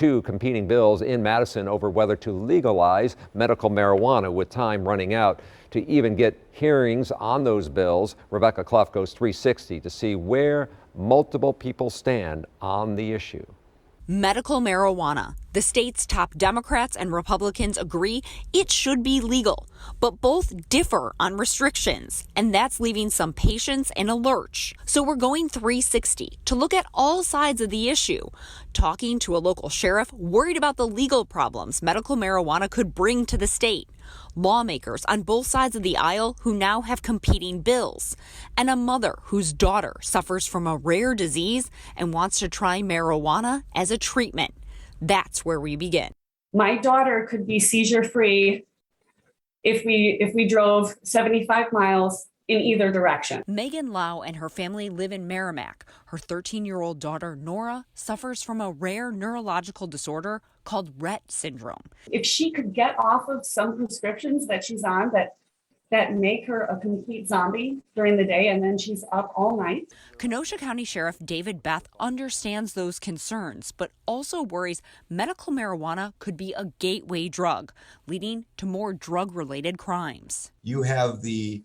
two competing bills in Madison over whether to legalize medical marijuana, with time running out to even get hearings on those bills. Rebecca Clough goes 360 to see where multiple people stand on the issue. Medical marijuana. The state's top Democrats and Republicans agree it should be legal, but both differ on restrictions, and that's leaving some patients in a lurch. So we're going 360 to look at all sides of the issue, talking to a local sheriff worried about the legal problems medical marijuana could bring to the state, lawmakers on both sides of the aisle who now have competing bills, and a mother whose daughter suffers from a rare disease and wants to try marijuana as a treatment. That's where we begin. My daughter could be seizure-free if we drove 75 miles in either direction. Megan Lau and her family live in Merrimack. Her 13-year-old daughter, Nora, suffers from a rare neurological disorder called Rett syndrome. If she could get off of some prescriptions that she's on that make her a complete zombie during the day, and then she's up all night. Kenosha County Sheriff David Beth understands those concerns, but also worries medical marijuana could be a gateway drug, leading to more drug-related crimes. You have the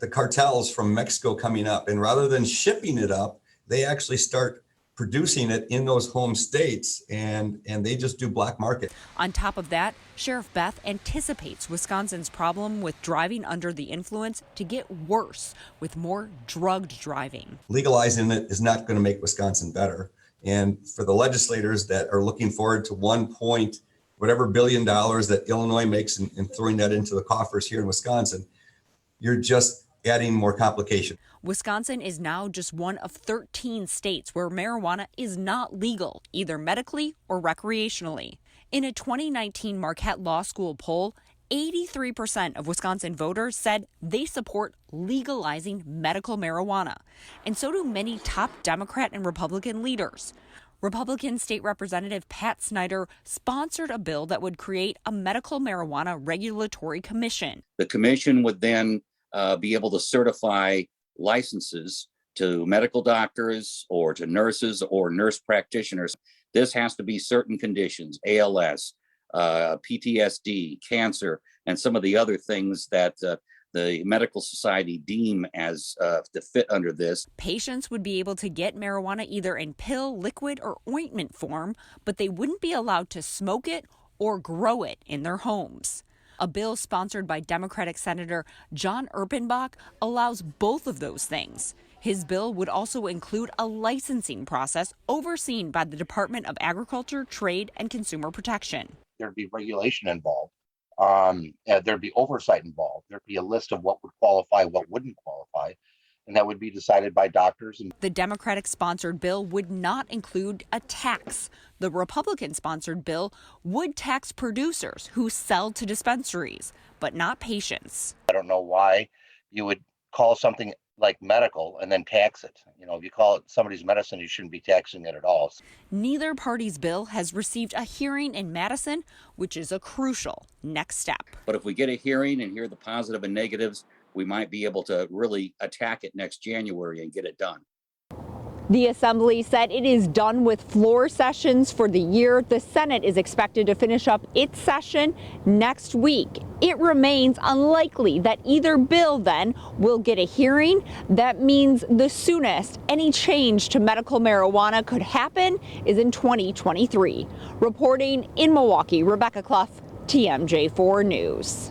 cartels from Mexico coming up, and rather than shipping it up, they actually start producing it in those home states, and they just do black market. On top of that, Sheriff Beth anticipates Wisconsin's problem with driving under the influence to get worse with more drugged driving. Legalizing it is not going to make Wisconsin better. And for the legislators that are looking forward to whatever billion dollars that Illinois makes and throwing that into the coffers here in Wisconsin, you're just adding more complication. Wisconsin is now just one of 13 states where marijuana is not legal, either medically or recreationally. In a 2019 Marquette Law School poll, 83% of Wisconsin voters said they support legalizing medical marijuana, and so do many top Democrat and Republican leaders. Republican State Representative Pat Snyder sponsored a bill that would create a medical marijuana regulatory commission. The commission would then be able to certify licenses to medical doctors or to nurses or nurse practitioners. This has to be certain conditions, ALS, PTSD, cancer, and some of the other things that the medical society deem as to fit under this. Patients would be able to get marijuana either in pill, liquid, or ointment form, but they wouldn't be allowed to smoke it or grow it in their homes. A bill sponsored by Democratic Senator John Erpenbach allows both of those things. His bill would also include a licensing process overseen by the Department of Agriculture, Trade, and Consumer Protection. There'd be regulation involved. There'd be oversight involved. There'd be a list of what would qualify, what wouldn't qualify, and that would be decided by doctors. The Democratic-sponsored bill would not include a tax. The Republican-sponsored bill would tax producers who sell to dispensaries, but not patients. I don't know why you would call something like medical and then tax it. You know, if you call it somebody's medicine, you shouldn't be taxing it at all. Neither party's bill has received a hearing in Madison, which is a crucial next step. But if we get a hearing and hear the positive and negatives, we might be able to really attack it next January and get it done. The Assembly said it is done with floor sessions for the year. The Senate is expected to finish up its session next week. It remains unlikely that either bill then will get a hearing. That means the soonest any change to medical marijuana could happen is in 2023. Reporting in Milwaukee, Rebecca Clough, TMJ4 News.